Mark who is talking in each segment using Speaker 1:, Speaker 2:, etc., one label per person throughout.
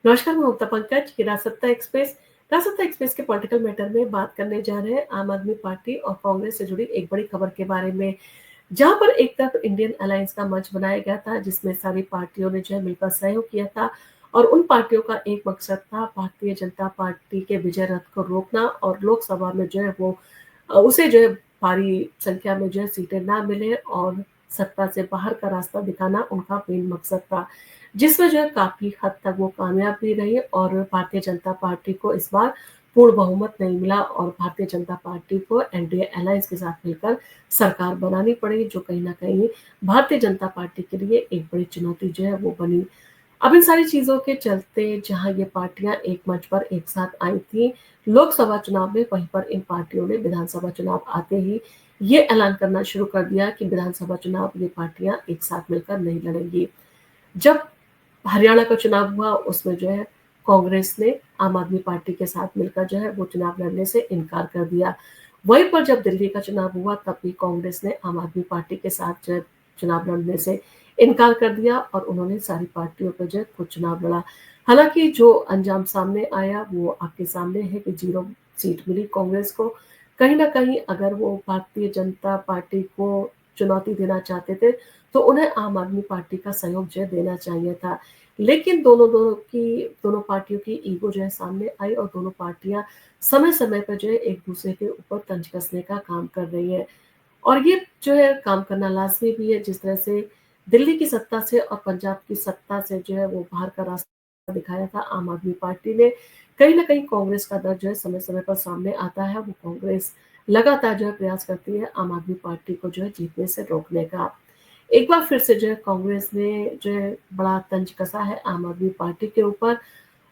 Speaker 1: नमस्कार, मैं मुक्ता पंकज रासत्ता एक्सप्रेस के पॉलिटिकल मैटर में बात करने जा रहे हैं आम आदमी पार्टी और कांग्रेस से जुड़ी एक बड़ी खबर के बारे में। जहां पर एक तरफ इंडियन अलायंस का मंच बनाया गया था जिसमें सारी पार्टियों ने जो है मिलकर सहयोग किया था और उन पार्टियों का एक मकसद था भारतीय जनता पार्टी के विजय रथ को रोकना और लोकसभा में जो है वो उसे जो है भारी संख्या में जो है सीटें ना मिले और सत्ता से बाहर का रास्ता दिखाना उनका मेन मकसद था, जिसमें जो है काफी हद तक वो कामयाब भी रही और भारतीय जनता पार्टी को इस बार पूर्ण बहुमत नहीं मिला और भारतीय जनता पार्टी को एनडीए अलायंस के साथ मिलकर सरकार बनानी पड़ी, जो कहीं ना कहीं भारतीय जनता पार्टी के लिए एक बड़ी चुनौती जो है वो बनी। अब इन सारी चीजों के चलते जहां ये पार्टियां एक मंच पर एक साथ आई थी लोकसभा चुनाव में, वहीं पर इन पार्टियों ने विधानसभा चुनाव आते ही ये ऐलान करना शुरू कर दिया कि विधानसभा चुनाव ये पार्टियां एक साथ मिलकर नहीं लड़ेंगी। जब हरियाणा का चुनाव हुआ उसमें जो है कांग्रेस ने आम आदमी पार्टी के साथ मिलकर जो है वो चुनाव लड़ने से इनकार कर दिया। वहीं पर जब दिल्ली का चुनाव हुआ तब भी कांग्रेस ने आम आदमी पार्टी के साथ जो है चुनाव लड़ने से इनकार कर दिया और उन्होंने सारी पार्टियों पर जो है खुद चुनाव लड़ा। हालांकि जो अंजाम सामने आया वो आपके सामने है कि 0 सीट मिली कांग्रेस को। कहीं ना कहीं अगर वो भारतीय जनता पार्टी को चुनौती देना चाहते थे तो उन्हें आम आदमी पार्टी का सहयोग जो है देना चाहिए था। लेकिन दोनों पार्टियों की ईगो जो है सामने आई और दोनों पार्टियां समय-समय पर जो है एक-दूसरे के ऊपर तंज कसने का काम कर रही है। और ये जो है काम करना लाज़मी भी है, जिस तरह से दिल्ली की सत्ता से और पंजाब की सत्ता से जो है वो बाहर का रास्ता दिखाया था आम आदमी पार्टी ने। कहीं न कहीं कांग्रेस का दर्द जो है समय-समय पर सामने आता है, वो कांग्रेस लगातार जो है प्रयास करती है आम आदमी पार्टी को जो है जीतने से रोकने का। एक बार फिर से जो है कांग्रेस ने जो है बड़ा तंज कसा है आम आदमी पार्टी के ऊपर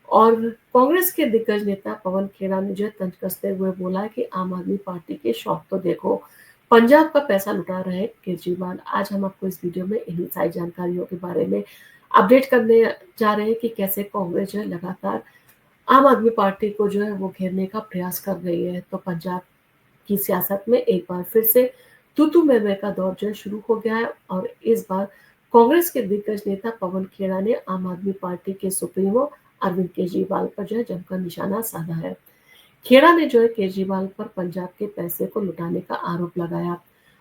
Speaker 1: और कांग्रेस के दिग्गज नेता पवन खेड़ा ने जो है तंज कसते हुए बोला है कि आम आदमी पार्टी के शौक तो देखो, पंजाब का पैसा लुटा रहे हैं केजरीवाल। आज हम आपको इस वीडियो में इन्हीं सारी जानकारियों के बारे में अपडेट करने जा रहे हैं कि कैसे कांग्रेस जो है लगातार आम आदमी पार्टी को जो है वो घेरने का प्रयास कर रही है। तो पंजाब की सियासत में एक बार फिर से तू मैं का दौर जो है शुरू हो गया है और इस बार कांग्रेस के दिग्गज नेता पवन खेड़ा ने आम आदमी पार्टी के सुप्रीमो अरविंद केजरीवाल पर जो है जमकर निशाना साधा है। खेड़ा ने जो है केजरीवाल पर पंजाब के पैसे को लुटाने का आरोप लगाया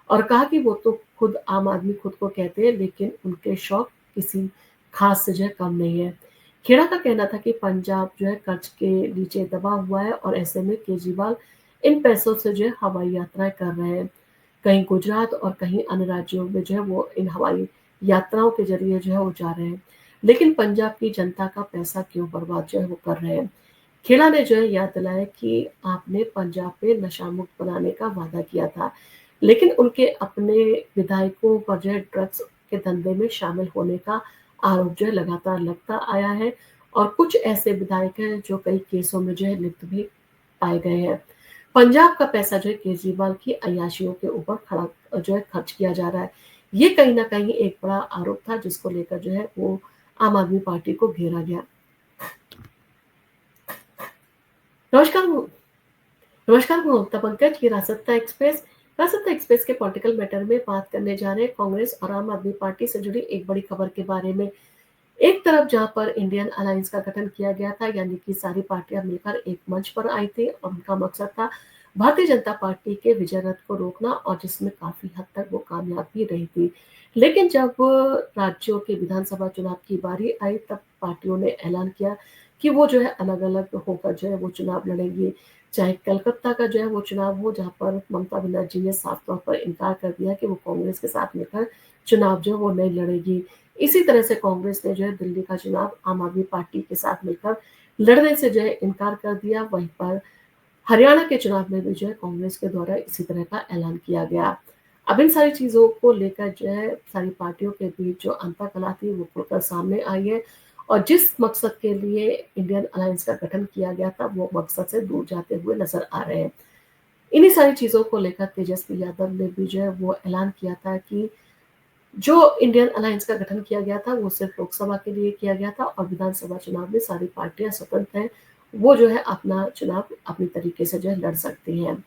Speaker 1: और कहा कि वो तो खुद आम आदमी खुद को कहते हैं लेकिन उनके शौक किसी खास से जो है कम नहीं है। खेड़ा का कहना था कि पंजाब जो है कर्ज के नीचे दबा हुआ है और ऐसे में केजरीवाल इन पैसों से जो है हवाई यात्राएं कर रहे हैं। कहीं गुजरात और कहीं अन्य राज्यों में जो है वो इन हवाई यात्राओं के जरिए जो है वो जा रहे हैं। लेकिन पंजाब की जनता का पैसा क्यों बर्बाद जो है वो कर रहे हैं। खेड़ा ने जो है याद दिलाया कि आपने पंजाब में नशा मुक्त बनाने का वादा किया था, लेकिन उनके अपने विधायकों पर जो है ड्रग्स के धंधे में शामिल होने का आरोप जो है लगातार लगता आया है और कुछ ऐसे विधायक हैं जो कई केसों में जो है लिप्त भी पाए गए हैं। पंजाब का पैसा जो है केजरीवाल की अय्याशियों के ऊपर खड़ा जो है खर्च किया जा रहा है। ये कहीं न कहीं एक बड़ा आरोप था जिसको लेकर जो है वो आम आदमी पार्टी को घेरा गया। नमस्कार मु नमस्कार, मैं ममता पंकज, ये रासत्ता एक्सप्रेस के पॉलिटिकल मैटर में बात करने जा रहे हैं कांग्रेस और आम आदमी पार्टी से जुड़ी एक बड़ी खबर के बारे में। एक तरफ जहां पर इंडियन अलायंस का गठन किया गया था, यानी कि सारी पार्टियां मिलकर एक मंच पर आई थी और उनका मकसद था भारतीय जनता पार्टी के विजय रथ को रोकना और जिसमें काफी हद तक वो कामयाब भी रही थी। लेकिन जब राज्यों के विधानसभा चुनाव की बारी आई तब पार्टियों ने ऐलान किया कि वो जो है अलग अलग होकर जो है वो चुनाव लड़ेंगी। चाहे कलकत्ता का जो है वो चुनाव हो जहाँ पर ममता बनर्जी ने साफ तौर पर इनकार कर दिया कि वो कांग्रेस के साथ मिलकर चुनाव जो है वो नहीं लड़ेगी। इसी तरह से कांग्रेस ने जो है दिल्ली का चुनाव आम आदमी पार्टी के साथ मिलकर लड़ने से जो है इनकार कर दिया। वहीं पर हरियाणा के चुनाव में भी जो है कांग्रेस के द्वारा इसी तरह का ऐलान किया गया। अब इन सारी चीज़ों को लेकर जो है सारी पार्टियों के बीच जो अंतःकलह थी वो खुलकर सामने आई है और जिस मकसद के लिए इंडियन अलायंस का गठन किया गया था वो मकसद से दूर जाते हुए नजर आ रहे हैं। इन्हीं सारी चीज़ों को लेकर तेजस्वी यादव ने भी जो है वो ऐलान किया था कि जो इंडियन अलायंस का गठन किया गया था वो सिर्फ लोकसभा के लिए किया गया था और विधानसभा चुनाव में सारी पार्टियां स्वतंत्र हैं, वो जो है अपना चुनाव अपनी तरीके से जो है लड़ सकती हैं।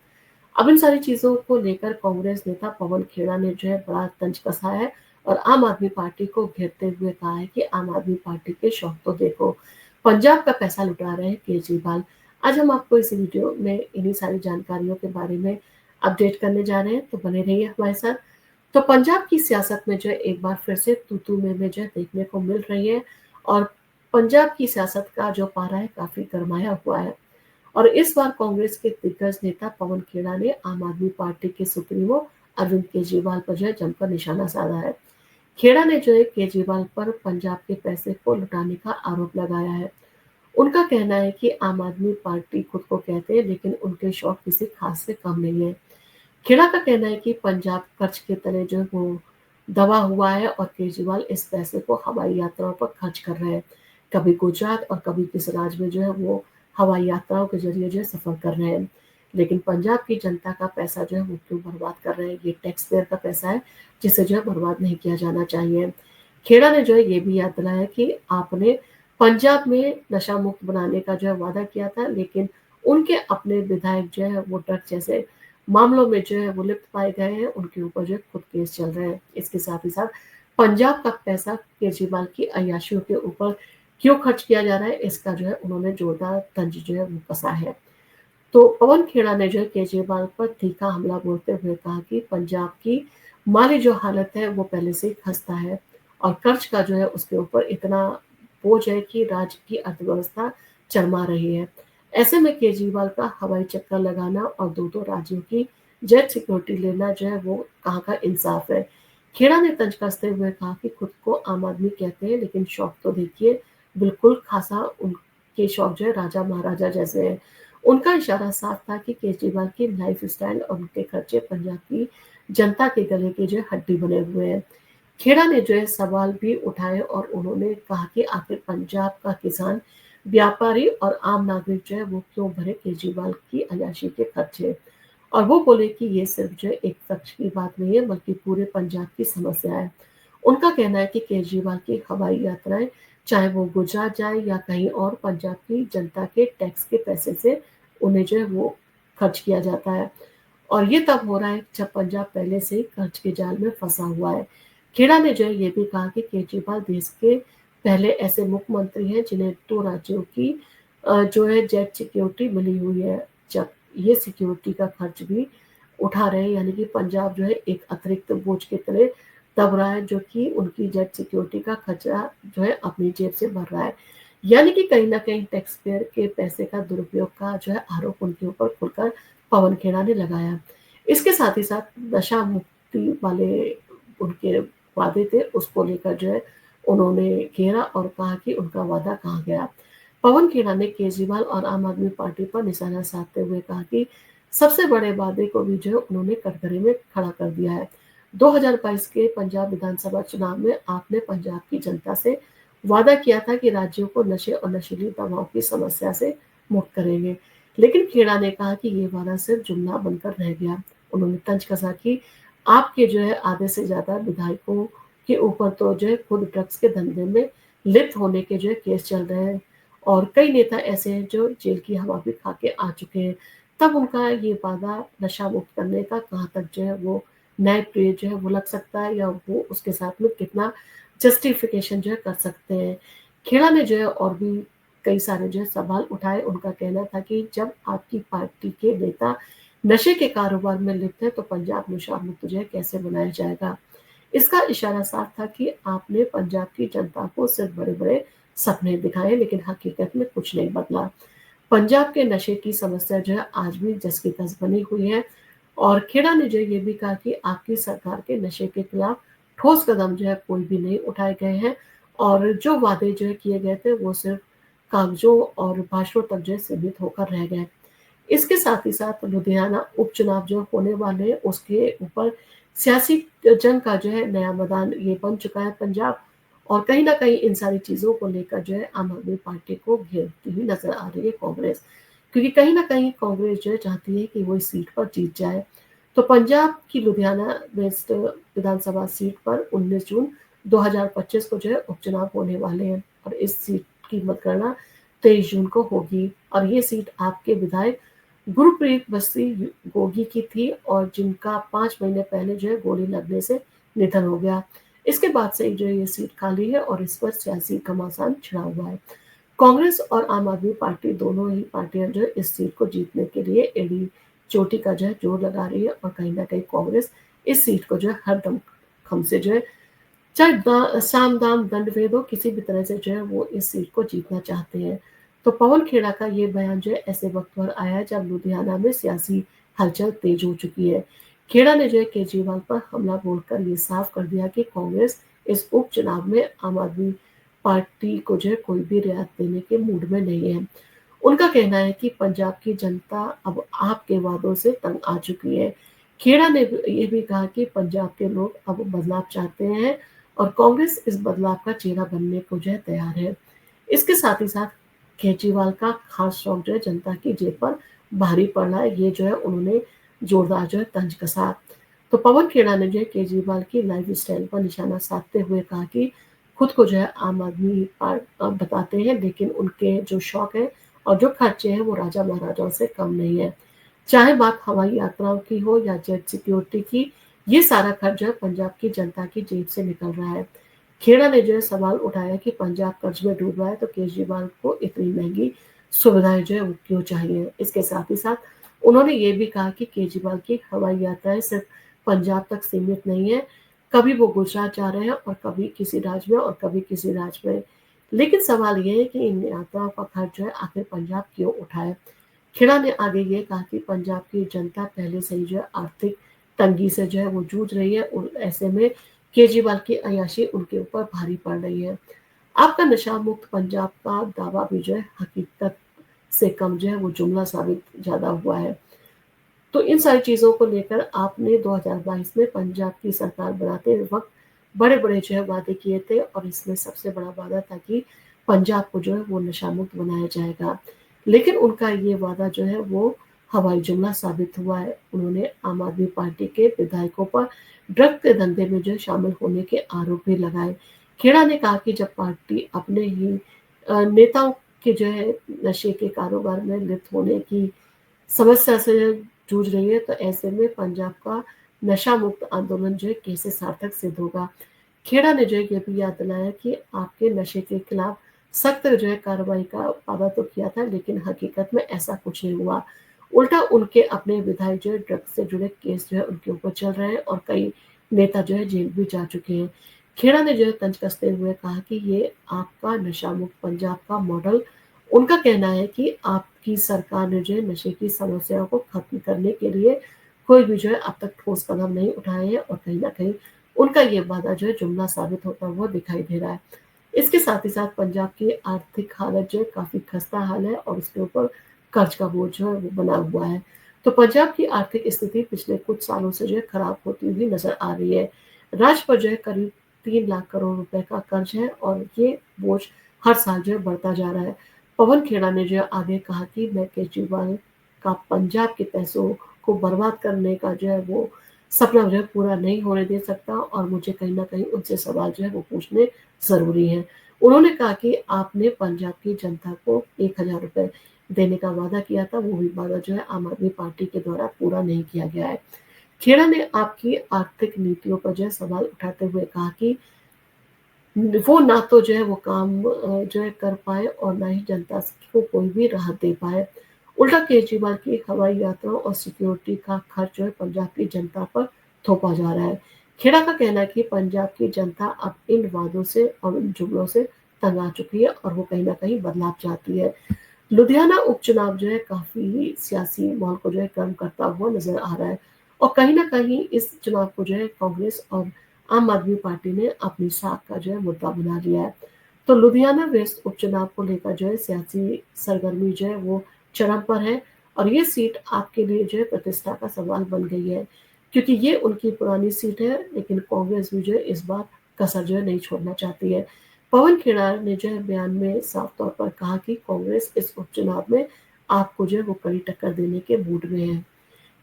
Speaker 1: अब इन सारी चीजों को लेकर कांग्रेस नेता पवन खेड़ा ने जो है बड़ा तंज कसा है और आम आदमी पार्टी को घेरते हुए कहा है कि आम आदमी पार्टी के शौक तो देखो, पंजाब का पैसा लुटा रहे हैं केजरीवाल। आज हम आपको इस वीडियो में इन्हीं सारी जानकारियों के बारे में अपडेट करने जा रहे हैं, तो बने रहिए हमारे साथ। तो पंजाब की सियासत में जो है एक बार फिर से तू-तू मैं जो है देखने को मिल रही है और पंजाब की सियासत का जो पारा है काफ़ी गरमाया हुआ है। और इस बार कांग्रेस के दिग्गज नेता पवन खेड़ा ने आम आदमी पार्टी के सुप्रीमो अरविंद केजरीवाल पर जो है जमकर निशाना साधा है। खेड़ा ने जो है केजरीवाल पर पंजाब के पैसे को लुटाने का आरोप लगाया है। उनका कहना है कि आम आदमी पार्टी खुद को कहते हैं, लेकिन उनके शौक किसी खास से कम नहीं है। खेड़ा का कहना है कि पंजाब कर्ज के तले जो है वो दबा हुआ है और केजरीवाल इस पैसे को हवाई यात्राओं पर खर्च कर रहे हैं। कभी गुजरात और कभी किस राज्य में जो है वो हवाई यात्राओं के जरिए जो है सफर कर रहे हैं। लेकिन पंजाब की जनता का पैसा जो है वो क्यों बर्बाद कर रहे हैं? ये टैक्स पेयर का पैसा है, जिसे जो है बर्बाद नहीं किया जाना चाहिए। खेड़ा ने जो है ये भी याद दिलाया कि आपने पंजाब में नशा मुक्त बनाने का जो है वादा किया था, लेकिन उनके अपने विधायक जो है वो ड्रग्स जैसे मामलों में जो है वो लिप्त पाए गए हैं, उनके ऊपर जो है खुद केस चल रहे हैं। इसके साथ ही साथ पंजाब का पैसा केजरीवाल की अय्याशियों के ऊपर क्यों खर्च किया जा रहा है, इसका जो है उन्होंने जोरदार तंज जो है वो कसा है। तो पवन खेड़ा ने जो है केजरीवाल पर तीखा हमला बोलते हुए कहा कि पंजाब की माली जो हालत है वो पहले से ही खस्ता है और कर्ज का जो है उसके ऊपर इतना बोझ है कि राज्य की अर्थव्यवस्था चरमरा रही है। ऐसे में केजरीवाल का हवाई चक्कर लगाना और दो राज्यों की जेट सिक्योरिटी लेना जो है वो कहाँ का इंसाफ है। खेड़ा ने तंज कसते हुए कहा कि खुद को आम आदमी कहते हैं, लेकिन शौक तो देखिए बिल्कुल खासा उनके शौक जो है राजा महाराजा जैसे हैं। उनका इशारा साफ था कि केजरीवाल की लाइफस्टाइल और उनके खर्चे पंजाब की जनता के गले की जो है हड्डी बने हुए हैं। खेड़ा ने जो है सवाल भी उठाए और उन्होंने कहा कि आखिर पंजाब का किसान, व्यापारी और आम नागरिक जो है वो क्यों भरे केजरीवाल की अय्याशी के खर्चे। और वो बोले कि ये सिर्फ जो है एक शख्स की बात नहीं है, बल्कि पूरे पंजाब की समस्या है। उनका कहना है कि केजरीवाल की हवाई यात्राएं, चाहे वो गुजरात जाए या कहीं और, पंजाब की जनता के टैक्स के पैसे से उन्हें जो है वो खर्च किया जाता है। और ये तब हो रहा है जब पंजाब पहले से ही कर्ज के जाल में फंसा हुआ है। खेड़ा ने जो है ये भी कहा कि केजरीवाल देश के पहले ऐसे मुख्यमंत्री हैं जिन्हें 2 राज्यों की जो है जेट सिक्योरिटी मिली हुई है। जब ये सिक्योरिटी का खर्च भी उठा रहे हैं, यानी कि पंजाब जो है एक अतिरिक्त बोझ के तले दब रहा है, जो कि उनकी जेट सिक्योरिटी का खर्चा जो है अपनी जेब से भर रहा है। यानी कि कहीं न कहीं टैक्स पेयर के पैसे का दुरुपयोग का जो है आरोप उनके ऊपर खुलकर पवन खेड़ा ने लगाया। इसके साथ ही साथ नशा मुक्ति वाले उनके वादे थे, उसको लेकर जो है उन्होंने घेरा और कहा कि उनका वादा कहाँ गया। पवन खेड़ा ने केजरीवाल और आम आदमी पार्टी पर निशाना साधते हुए कहा कि सबसे बड़े वादे को भी जो है उन्होंने कटघरे में खड़ा कर दिया है। 2022 के पंजाब विधानसभा चुनाव में आपने पंजाब की जनता से वादा किया था कि राज्यों को नशे और नशीली दवाओं की समस्या से मुक्त करेंगे, लेकिन खेड़ा ने कहा कि ये वादा सिर्फ जुमला बनकर रह गया। उन्होंने तंज कसा कि आपके जो है आधे से ज्यादा विधायकों के ऊपर तो जो है खुद ड्रग्स के धंधे में लिप्त होने के जो है केस चल रहे हैं और कई नेता ऐसे हैं जो जेल की हवा भी खा के आ चुके हैं। तब उनका ये वादा नशा मुक्त करने का कहाँ तक जो है वो न्यायप्रिय जो है वो लग सकता है, या वो उसके साथ में कितना जस्टिफिकेशन जो है कर सकते हैं। खेड़ा ने जो है और भी कई सारे जो है सवाल उठाए। उनका कहना था कि जब आपकी पार्टी के नेता नशे के कारोबार में लिप्त है तो पंजाब नशा मुक्त जो है कैसे बनाया जाएगा। इसका इशारा साफ था कि आपने पंजाब की जनता को सिर्फ बड़े-बड़े सपने दिखाए, लेकिन हकीकत में कुछ नहीं बदला। पंजाब के नशे की समस्या जो है आज भी जस की तस बनी हुई है और खेड़ा ने जो ये भी कहा कि आपकी सरकार के नशे के खिलाफ ठोस कदम जो है कोई भी नहीं उठाए गए हैं और जो वादे जो है किए गए थे वो सिर्फ कागजों और भाषणों तक जो है सीमित होकर रह गए। इसके साथ ही साथ लुधियाना उपचुनाव जो होने वाले हैं उसके ऊपर सियासी जंग का जो है नया मैदान ये बन चुका है पंजाब, और कहीं न कहीं इन सारी चीज़ों को लेकर जो है आम आदमी पार्टी को घेरती हुई नज़र आ रही है कांग्रेस। क्योंकि कहीं न कहीं कांग्रेस जो है चाहती है कि वो इस सीट पर जीत जाए। तो पंजाब की लुधियाना वेस्ट विधानसभा सीट पर 19 जून 2025 को जो है उपचुनाव होने वाले हैं और इस सीट की मतगणना 23 जून को होगी और ये सीट आपके विधायक गुरप्रीत बस्सी गोगी की थी और जिनका 5 महीने पहले जो है गोली लगने से निधन हो गया। इसके बाद से जो है ये सीट खाली है और इस पर सियासी घमासान छिड़ा हुआ है। कांग्रेस और आम आदमी पार्टी दोनों ही पार्टियां जो है इस सीट को जीतने के लिए एड़ी चोटी का जो है जोर लगा रही है, और कहीं ना कहीं कांग्रेस इस सीट को जो है हर दम खम से जो है, चाहे साम दाम दंड भेद हो, किसी भी तरह से जो है वो इस सीट को जीतना चाहते हैं। तो पवन खेड़ा का ये बयान जो है ऐसे वक्त पर आया है जब लुधियाना में सियासी हलचल तेज हो चुकी है। खेड़ा ने जो है केजरीवाल पर हमला बोलकर ये साफ कर दिया कि कांग्रेस इस उपचुनाव में आम आदमी पार्टी को जो है कोई भी रियायत देने के मूड में नहीं है। उनका कहना है कि पंजाब की जनता अब आपके वादों से तंग आ चुकी है। खेड़ा ने ये भी कहा कि पंजाब के लोग अब बदलाव चाहते हैं, और कांग्रेस इस बदलाव का चेहरा बनने को जो है तैयार है। इसके साथ ही साथ केजरीवाल का खास शौक जो है जनता की जेब पर भारी पड़ रहा है, ये जो है उन्होंने जोरदार जो है तंज कसा। तो पवन खेड़ा ने जो है केजरीवाल की लाइफ स्टाइल पर निशाना साधते हुए कहा कि खुद को जो है आम आदमी बताते हैं, लेकिन उनके जो शौक है और जो खर्चे हैं वो राजा महाराजाओं से कम नहीं है। चाहे बात हवाई यात्राओं की हो या जेट सिक्योरिटी की, ये सारा खर्च जो है पंजाब की जनता की जेब से निकल रहा है। खेड़ा ने जो है सवाल उठाया कि पंजाब कर्ज में डूब रहा है तो केजरीवाल को इतनी महंगी सुविधाएं जो है वो क्यों चाहिए। इसके साथ ही साथ उन्होंने ये भी कहा कि केजरीवाल की हवाई यात्राएं सिर्फ पंजाब तक सीमित नहीं है, कभी वो गुजरात जा रहे हैं और कभी किसी राज्य में और कभी किसी राज्य में। लेकिन सवाल ये है कि इन यात्राओं का खर्च जो है आखिर पंजाब क्यों उठाए। खेड़ा ने आगे ये कहा कि पंजाब की जनता पहले से ही जो है आर्थिक तंगी से जो है वो जूझ रही है, और ऐसे में केजरीवाल की अय्याशी उनके ऊपर भारी पड़ रही है। आपका नशा मुक्त पंजाब का दावा भी जो है हकीकत से कम जो है वो जुमला साबित ज्यादा हुआ है। तो इन सारी चीज़ों को लेकर आपने 2022 में पंजाब की सरकार बनाते वक्त बड़े-बड़े जो है वादे किए थे, और इसमें सबसे बड़ा वादा था कि पंजाब को जो है वो नशा मुक्त बनाया जाएगा। लेकिन उनका ये वादा जो है वो हवाई जुमला साबित हुआ है। उन्होंने आम आदमी पार्टी के विधायकों पर ड्रग के धंधे में जो है शामिल होने के आरोप भी लगाए। खेड़ा ने कहा कि जब पार्टी अपने ही नेताओं के जो है नशे के कारोबार में लिप्त होने की समस्या से जूझ रही है, तो ऐसे में पंजाब का नशा मुक्त आंदोलन जो है कैसे सार्थक सिद्ध होगा। खेड़ा ने जो है ये भी याद दिलाया कि आपके नशे के खिलाफ सख्त जो है कार्रवाई का वादा तो किया था, लेकिन हकीकत में ऐसा कुछ नहीं हुआ। उल्टा उनके अपने विधायक जो है ड्रग्स से जुड़े केस जो है उनके ऊपर चल रहे हैं, और कई नेता जो है जेल भी जा चुके हैं। खेड़ा ने जो है तंज कसते हुए कहा कि ये आपका नशा मुक्त पंजाब का मॉडल। उनका कहना है कि आपकी सरकार ने जो है नशे की समस्याओं को खत्म करने के लिए कोई भी जो है अब तक ठोस कदम नहीं उठाए हैं, और कहीं ना कहीं उनका ये वादा जो है जुमला साबित होता हुआ दिखाई दे रहा है। इसके साथ ही साथ पंजाब की आर्थिक हालत जो है काफी खस्ता हाल है, और उसके ऊपर कर्ज का बोझ जो है वो बना हुआ है। तो पंजाब की आर्थिक स्थिति पिछले कुछ सालों से जो है खराब होती हुई नजर आ रही है। राज्य पर जो है करीब 3 लाख करोड़ रुपए का कर्ज है, और ये बोझ हर साल जो है बढ़ता जा रहा है। पवन खेड़ा ने जो है आगे कहा कि मैं केजरीवाल का पंजाब के पैसों को बर्बाद करने का जो है वो सपना जो है पूरा नहीं होने दे सकता, और मुझे कहीं न कहीं उनसे सवाल जो है वो पूछने ज़रूरी हैं। उन्होंने कहा कि आपने पंजाब की जनता को 1000 रुपए देने का वादा किया था, वो भी वादा जो है आम आदमी पार्टी के द्वारा पूरा नहीं किया गया है। खेड़ा ने आपकी आर्थिक नीतियों पर जो है सवाल उठाते हुए कहा कि वो ना तो जो है वो काम जो है कर पाए, और ना ही जनता को कोई भी राहत दे पाए। उल्टा केजरीवाल की हवाई यात्राओं और सिक्योरिटी का खर्च जो है पंजाब की जनता पर थोपा जा रहा है। खेड़ा का कहना है कि पंजाब की जनता अब इन वादों से और इन जुमलों से तंग आ चुकी है, और वो कहीं ना कहीं बदलाव चाहती है। लुधियाना उपचुनाव जो है काफी सियासी माहौल को जो है गर्म करता हुआ नजर आ रहा है, और कहीं ना कहीं इस चुनाव को जो है कांग्रेस और आम आदमी पार्टी ने अपनी साख का जो है मुद्दा बना लिया है। तो लुधियाना वेस्ट उपचुनाव को लेकर जो है सियासी सरगर्मी जो है वो चरम पर है, और ये सीट आपके लिए जो है प्रतिष्ठा का सवाल बन गई है, क्योंकि ये उनकी पुरानी सीट है, लेकिन कांग्रेस भी जो है इस बार कसर जो है नहीं छोड़ना चाहती है। पवन खेड़ा ने जो है बयान में साफ तौर पर कहा कि कांग्रेस इस उपचुनाव में आपको जो है वो कड़ी टक्कर देने के मूड में है।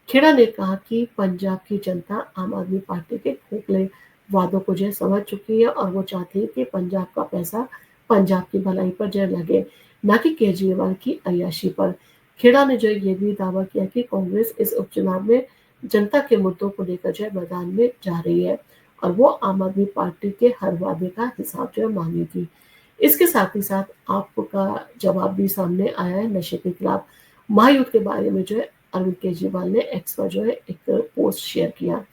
Speaker 1: खेड़ा ने कहा कि पंजाब की जनता आम आदमी पार्टी के खोखले वादों को जो है समझ चुकी है, और वो चाहती है कि पंजाब का पैसा पंजाब की भलाई पर जो है लगे, न कि केजरीवाल की अय्याशी पर। खेड़ा ने जो है ये भी दावा किया कि कांग्रेस इस उपचुनाव में जनता के मुद्दों को लेकर जो है मैदान में जा रही है, और वो आम आदमी पार्टी के हर वादे का हिसाब जो है मांगेगी। इसके साथ ही साथ आपका जवाब भी सामने आया है नशे के खिलाफ। महायुद्ध के बारे में जो है अरविंद केजरीवाल ने एक्स पर जो है एक पोस्ट शेयर किया।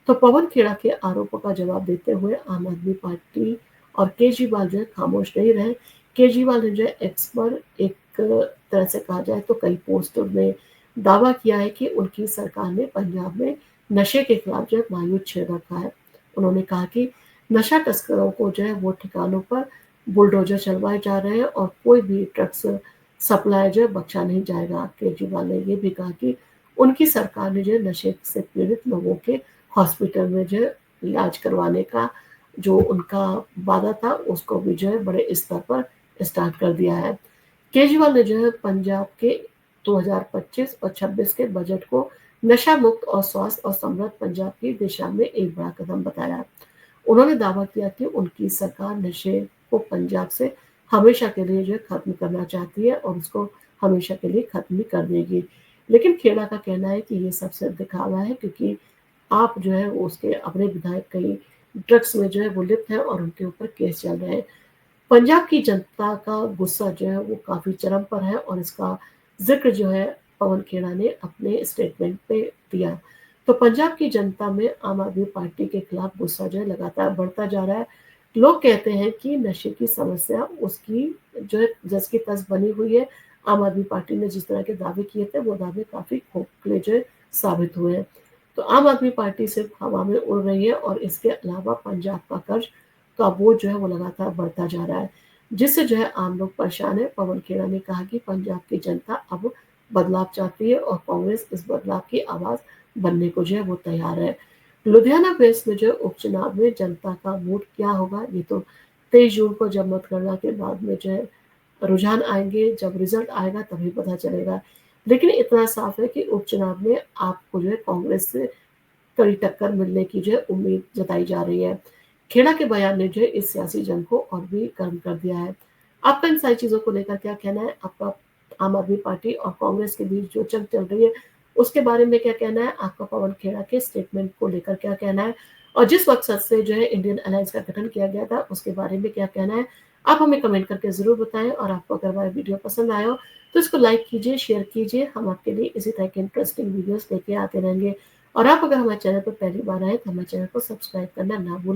Speaker 1: तो पवन खेड़ा के आरोपों का जवाब देते हुए आम आदमी पार्टी और केजरीवाल जो है खामोश नहीं रहे। केजरीवाल ने जो है एक्स पर एक तरह से कहा जाए तो कई पोस्टों में दावा किया है कि उनकी सरकार ने पंजाब में नशे के खिलाफ जो है महायुद्ध छेड़ रखा है। उन्होंने कहा कि नशा तस्करों को जो है वो ठिकानों पर बुलडोजर चलवाए जा रहे हैं और कोई भी ड्रग्स सप्लाई जो है बख्शा नहीं जाएगा। केजरीवाल ने ये भी कहा कि उनकी सरकार ने जो है नशे से पीड़ित लोगों के हॉस्पिटल में जो है इलाज करवाने का जो उनका वादा था उसको भी जो है बड़े स्तर पर स्टार्ट कर दिया है। केजरीवाल ने जो है पंजाब के 2025 और 26 के बजट को नशा मुक्त और स्वास्थ्य और समृद्ध पंजाब की दिशा में एक बड़ा कदम बताया। उन्होंने दावा किया कि उनकी सरकार नशे को पंजाब से हमेशा के लिए जो है खत्म करना चाहती है और उसको हमेशा के लिए खत्म भी कर देगी। लेकिन खेड़ा का कहना है कि ये सब सिर्फ दिखावा है, क्योंकि आप जो है वो उसके अपने विधायक कई ड्रग्स में जो है वो लिप्त हैं और उनके ऊपर केस चल रहे हैं। पंजाब की जनता का गुस्सा जो है वो काफ़ी चरम पर है और इसका ज़िक्र जो है पवन खेड़ा ने अपने स्टेटमेंट पे दिया। तो पंजाब की जनता में आम आदमी पार्टी के खिलाफ गुस्सा जो है लगातार बढ़ता जा रहा है। लोग कहते हैं कि नशे की समस्या उसकी जो है जस की तस बनी हुई है। आम आदमी पार्टी ने जिस तरह के दावे किए थे वो दावे काफ़ी खोखले जो है साबित हुए हैं। तो आम आदमी पार्टी सिर्फ हवा में उड़ रही है और इसके अलावा पंजाब का कर्ज का बोझ जो है वो लगातार बढ़ता जा रहा है, जिससे जो है आम लोग परेशान है। पवन खेड़ा ने कहा कि पंजाब की जनता अब बदलाव चाहती है और कांग्रेस इस बदलाव की आवाज बनने को जो है वो तैयार है। लुधियाना वेस्ट में जो है उपचुनाव में जनता का मूड क्या होगा, ये तो 23 जून को जब मतगणना के बाद में जो है रुझान आएंगे, जब रिजल्ट आएगा तभी पता चलेगा। लेकिन इतना साफ है कि उपचुनाव में आपको जो है कांग्रेस से कड़ी टक्कर मिलने की जो है उम्मीद जताई जा रही है। खेड़ा के बयान ने जो है इस सियासी जंग को और भी गर्म कर दिया है। आपका इन सारी चीज़ों को लेकर क्या कहना है? आपका आम आदमी पार्टी और कांग्रेस के बीच जो जंग चल रही है, उसके बारे में क्या कहना है? आपका पवन खेड़ा के स्टेटमेंट को लेकर क्या कहना है? और जिस मकसद से जो है इंडियन अलायंस का गठन किया गया था, उसके बारे में क्या कहना है? आप हमें कमेंट करके ज़रूर बताएँ और आपको अगर हमारा वीडियो पसंद आया हो, तो इसको लाइक कीजिए, शेयर कीजिए। हम आपके लिए इसी तरह के इंटरेस्टिंग वीडियोज़ लेके आते रहेंगे। और आप अगर हमारे चैनल पर पहली बार आए तो हमारे चैनल को सब्सक्राइब करना ना भूलें।